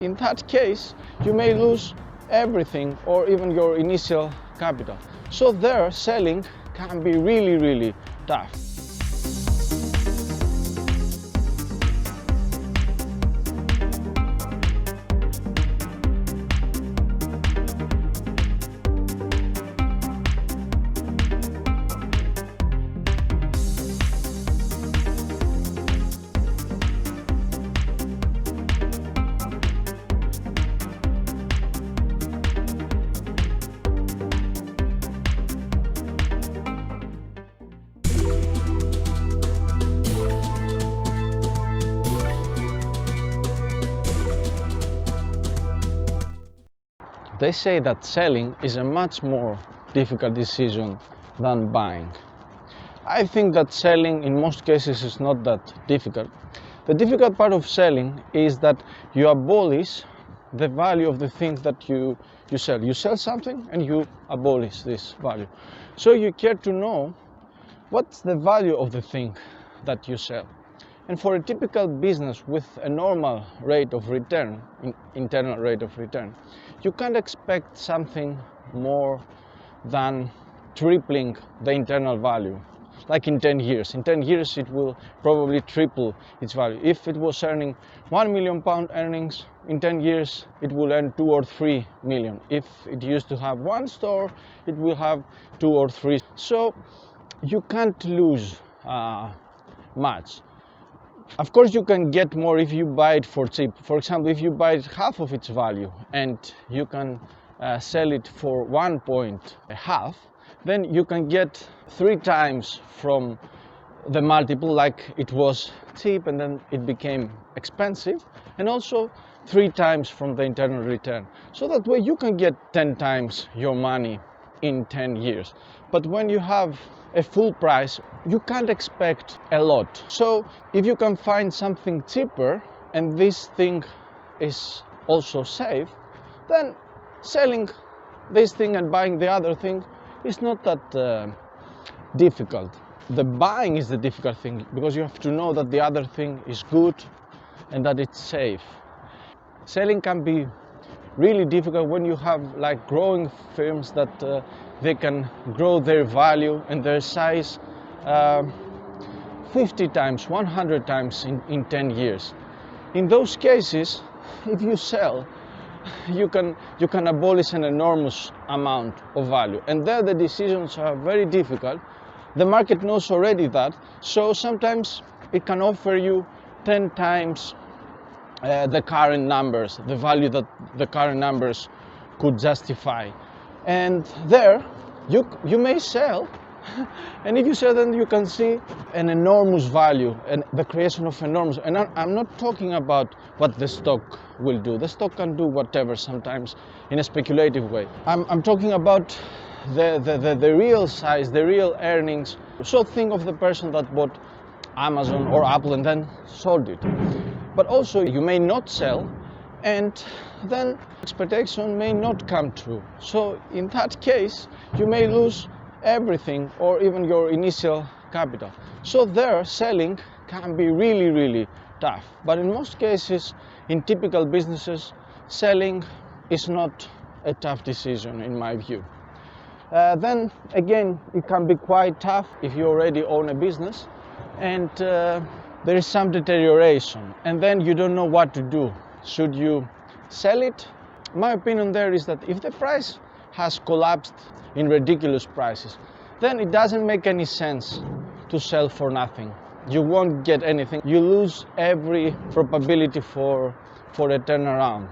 In that case, you may lose everything or even your initial capital. So there, selling can be really tough. They say that selling is a much more difficult decision than buying. I think that selling in most cases is not that difficult. The difficult part of selling is that you abolish the value of the thing that you sell. You sell something and you abolish this value. So you care to know what's the value of the thing that you sell. And for a typical business with a normal rate of return, internal rate of return, you can't expect something more than tripling the internal value, like in 10 years. In 10 years it will probably triple its value. If it was earning £1 million earnings, in 10 years it will earn 2 or 3 million. If it used to have one store, it will have 2 or 3. So you can't lose much. Of course you can get more if you buy it for cheap. For example, if you buy it half of its value and you can sell it for 1.5, then you can get 3 times from the multiple, like it was cheap and then it became expensive, and also 3 times from the internal return. So that way you can get 10 times your money in 10 years. But when you have a full price, you can't expect a lot. So if you can find something cheaper and this thing is also safe, then selling this thing and buying the other thing is not that difficult. The buying is the difficult thing, because you have to know that the other thing is good and that it's safe. Selling can be really difficult when you have like growing firms that they can grow their value and their size 50 times, 100 times in 10 years. In those cases, if you sell, you can abolish an enormous amount of value, and there the decisions are very difficult. The market knows already that, so sometimes it can offer you 10 times the current numbers, the value that the current numbers could justify. And there you may sell, and if you sell, then you can see an enormous value and the creation of enormous. And I'm not talking about what the stock will do. The stock can do whatever, sometimes in a speculative way. I'm talking about the real size, the real earnings. So think of the person that bought Amazon or Apple and then sold it. But also you may not sell, and then expectation may not come true. So in that case, you may lose everything or even your initial capital. So there, selling can be really tough. But in most cases, in typical businesses, selling is not a tough decision in my view. Then again, it can be quite tough if you already own a business and there is some deterioration, and then you don't know what to do. Should you sell it? My opinion there is that if the price has collapsed in ridiculous prices, then it doesn't make any sense to sell for nothing. You won't get anything. You lose every probability for a turnaround.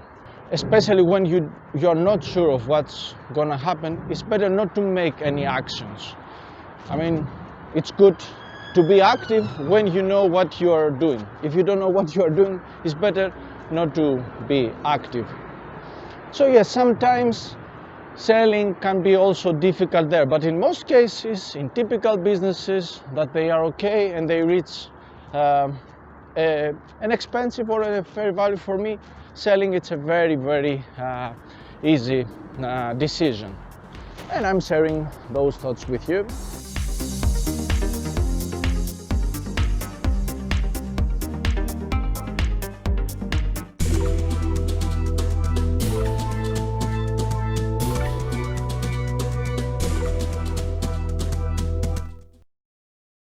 Especially when you're not sure of what's gonna happen, it's better not to make any actions. I mean, it's good to be active when you know what you are doing. If you don't know what you are doing, it's better not to be active. So yes, sometimes selling can be also difficult there, but in most cases, in typical businesses that they are okay and they reach an expensive or a fair value, for me, selling it's a very easy decision. And I'm sharing those thoughts with you.